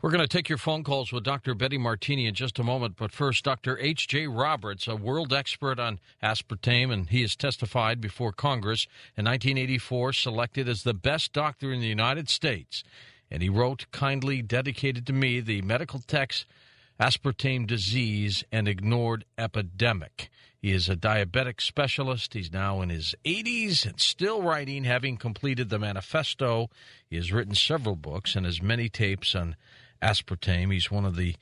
We're going to take your phone calls with Dr. Betty Martini in just a moment, but first, Dr. H.J. Roberts, a world expert on aspartame, and he has testified before Congress in 1984, selected as the best doctor in the United States. And he wrote, kindly dedicated to me, the medical text, Aspartame Disease and Ignored Epidemic. He is a diabetic specialist. He's now in his 80s and still writing, having completed the manifesto. He has written several books and has many tapes on aspartame. He's one of the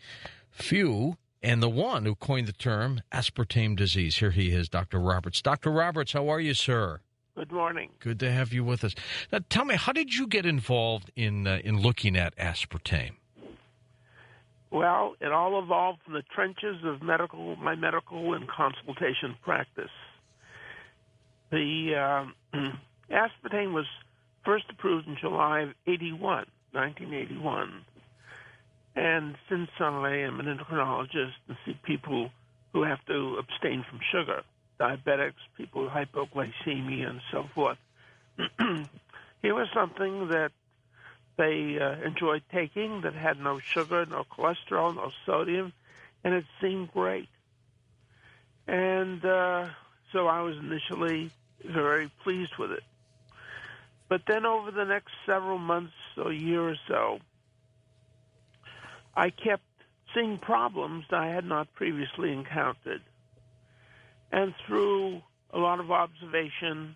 few and the one who coined the term aspartame disease. Here he is, Dr. Roberts. Dr. Roberts, how are you, sir? Good morning. Good to have you with us. Now, tell me, how did you get involved in looking at aspartame? Well, it all evolved from the trenches of my medical and consultation practice. The aspartame was first approved in July of 1981. And since I am an endocrinologist and see people who have to abstain from sugar, diabetics, people with hypoglycemia, and so forth, here was something that they enjoyed taking that had no sugar, no cholesterol, no sodium, and it seemed great. And so I was initially very pleased with it. But then over the next several months, or a year or so, I kept seeing problems that I had not previously encountered. And through a lot of observation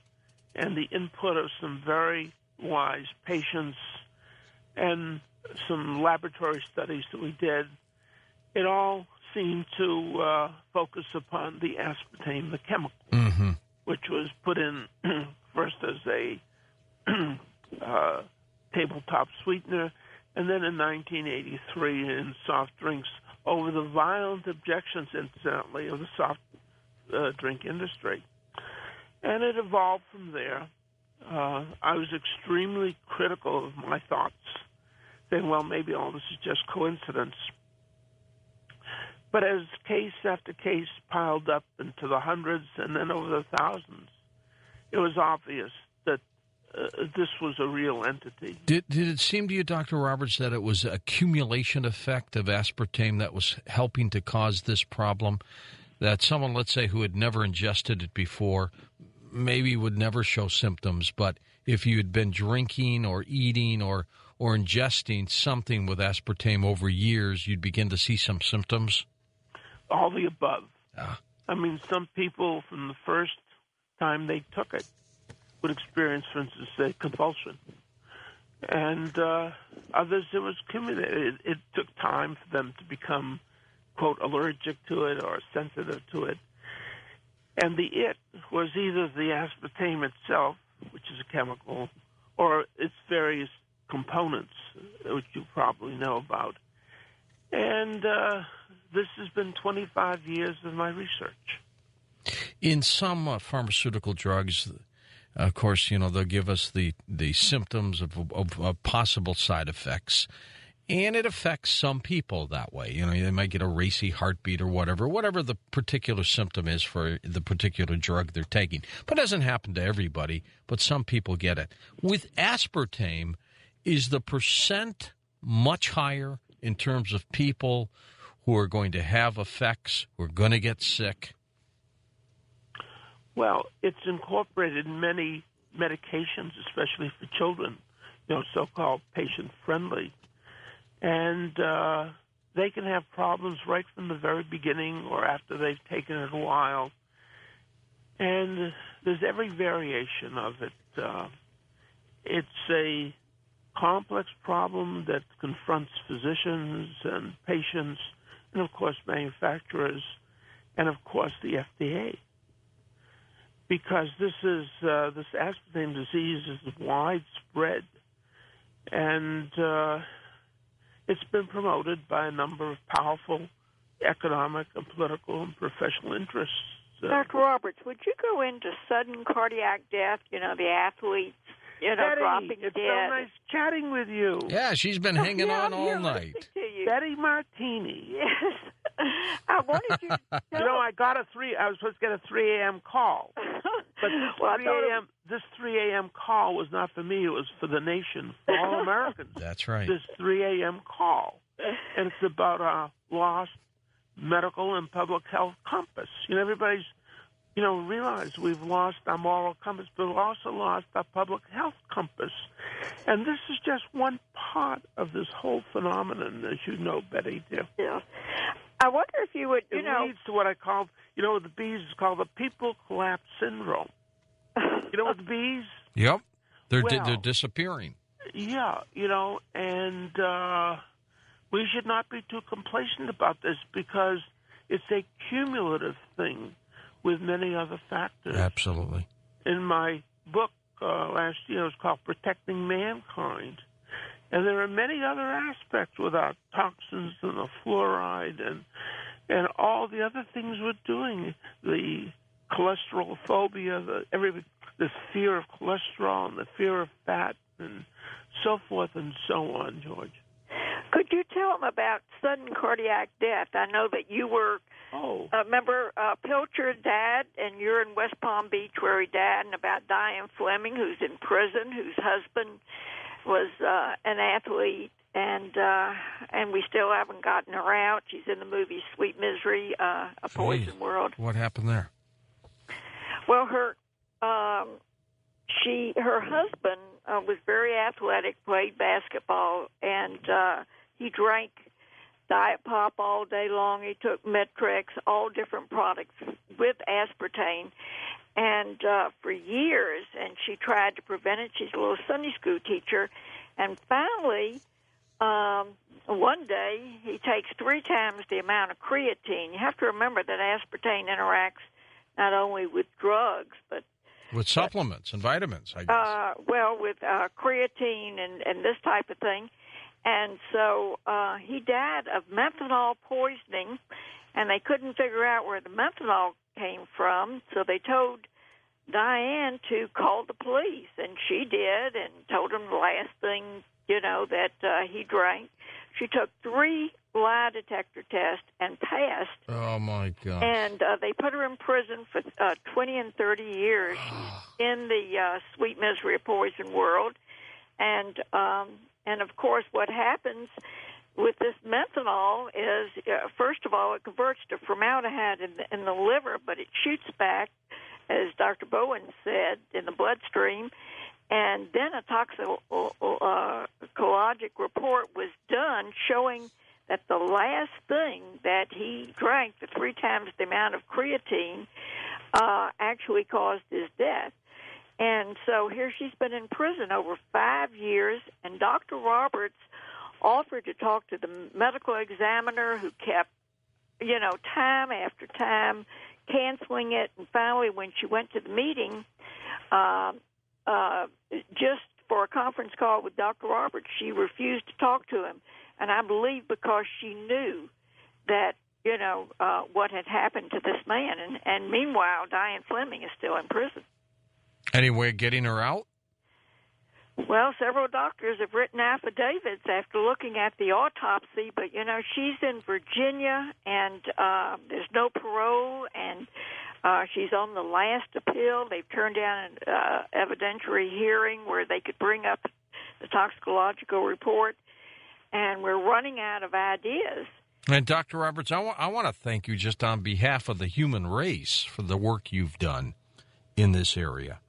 and the input of some very wise patients and some laboratory studies that we did, it all seemed to focus upon the aspartame, the chemical, which was put in first as a tabletop sweetener, and then in 1983 in soft drinks over the violent objections, incidentally, of the soft drink industry. And it evolved from there. I was extremely critical of my thoughts, saying, well, maybe all this is just coincidence. But as case after case piled up into the hundreds and then over the thousands, it was obvious that this was a real entity. Did it seem to you, Dr. Roberts, that it was an accumulation effect of aspartame that was helping to cause this problem? That someone, let's say, who had never ingested it before, maybe would never show symptoms, but if you had been drinking or eating or ingesting something with aspartame over years, you'd begin to see some symptoms? All the above. I mean, some people, from the first time they took it, would experience, for instance, a convulsion. And others, it was cumulative. It took time for them to become, quote, allergic to it or sensitive to it. And the it was either the aspartame itself, which is a chemical, or its various components, which you probably know about. And this has been 25 years of my research. In some pharmaceutical drugs, of course, they'll give us the symptoms of possible side effects, and it affects some people that way. They might get a racy heartbeat or whatever the particular symptom is for the particular drug they're taking. But it doesn't happen to everybody, but some people get it. With aspartame, is the percent much higher in terms of people who are going to have effects, who are going to get sick? Well, it's incorporated in many medications, especially for children, so-called patient-friendly. And they can have problems right from the very beginning or after they've taken it a while. And there's every variation of it. It's a complex problem that confronts physicians and patients and, of course, manufacturers and, of course, the FDA. Because this aspartame disease is widespread, and it's been promoted by a number of powerful economic and political and professional interests. Dr. Roberts, would you go into sudden cardiac death, the athletes, Betty, dropping it's dead? so nice chatting with you. Yeah, she's been hanging on all night. Betty Martini. Yes. I wanted you to know. I was supposed to get a 3 a.m. call. But this 3 a.m. call was not for me. It was for the nation, for all Americans. That's right. This 3 a.m. call. and it's about our lost medical and public health compass. Everybody's, realized we've lost our moral compass, but we've also lost our public health compass. And this is just one part of this whole phenomenon, as you know, Betty, dear. Yeah. I wonder if you would, It leads to what I call, the bees is called the people collapse syndrome. With the bees? Yep. They're disappearing. Yeah, and we should not be too complacent about this because it's a cumulative thing with many other factors. Absolutely. In my book last year, it's called Protecting Mankind. And there are many other aspects with our toxins and the fluoride and all the other things we're doing, the cholesterol phobia, the fear of cholesterol and the fear of fat and so forth and so on, George. Could you tell them about sudden cardiac death? I know that you were, remember Pilcher's dad, and you're in West Palm Beach where he died, and about Diane Fleming, who's in prison, whose husband was an athlete, and we still haven't gotten her out. She's in the movie Sweet Misery, A Poison World. What happened there? Well, her husband was very athletic, played basketball, and he drank Diet Pop all day long. He took Metrex, all different products with aspartame, and for years, and she tried to prevent it. She's a little Sunday school teacher, and finally, one day, he takes 3 times the amount of creatine. You have to remember that aspartame interacts not only with drugs, but with supplements and vitamins, I guess. With creatine and this type of thing. And so he died of methanol poisoning, and they couldn't figure out where the methanol came from, so they told Diane to call the police, and she did, and told them the last thing, that he drank. She took 3 lie detector tests and passed. Oh, my gosh. And they put her in prison for 20 and 30 years in the Sweet Misery of Poison world. And of course, what happens with this methanol is, first of all, it converts to formaldehyde in the liver, but it shoots back, as Dr. Bowen said, in the bloodstream. And then a toxicologic report was done showing that the last thing that he drank, the 3 times the amount of creatine, actually caused his death. And so here she's been in prison over 5 years, and Dr. Roberts offered to talk to the medical examiner who kept, time after time canceling it. And finally, when she went to the meeting, just for a conference call with Dr. Roberts, she refused to talk to him. And I believe because she knew that, what had happened to this man. And meanwhile, Diane Fleming is still in prison. Any way of getting her out? Well, several doctors have written affidavits after looking at the autopsy, but, she's in Virginia, and there's no parole, and she's on the last appeal. They've turned down an evidentiary hearing where they could bring up the toxicological report, and we're running out of ideas. And Dr. Roberts, I want to thank you just on behalf of the human race for the work you've done in this area.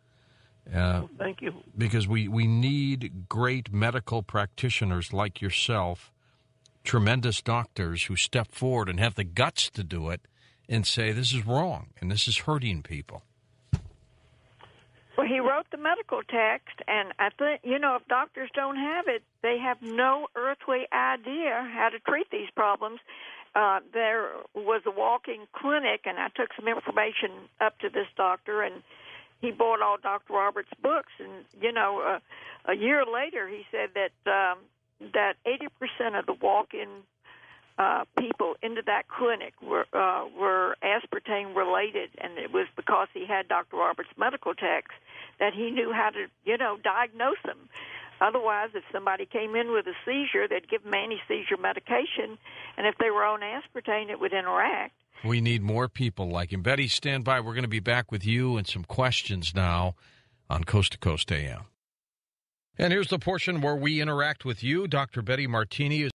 Thank you. Because we need great medical practitioners like yourself, tremendous doctors who step forward and have the guts to do it and say this is wrong and this is hurting people. Well, he wrote the medical text, and I think, if doctors don't have it, they have no earthly idea how to treat these problems. There was a walk-in clinic, and I took some information up to this doctor, and he bought all Dr. Roberts' books. And, a year later, he said that 80% of the walk-in people into that clinic were aspartame related, and it was because he had Dr. Roberts' medical text that he knew how to, diagnose them. Otherwise, if somebody came in with a seizure, they'd give them anti-seizure medication, and if they were on aspartame, it would interact. We need more people like him. Betty, stand by. We're going to be back with you and some questions now on Coast to Coast AM. And here's the portion where we interact with you. Dr. Betty Martini is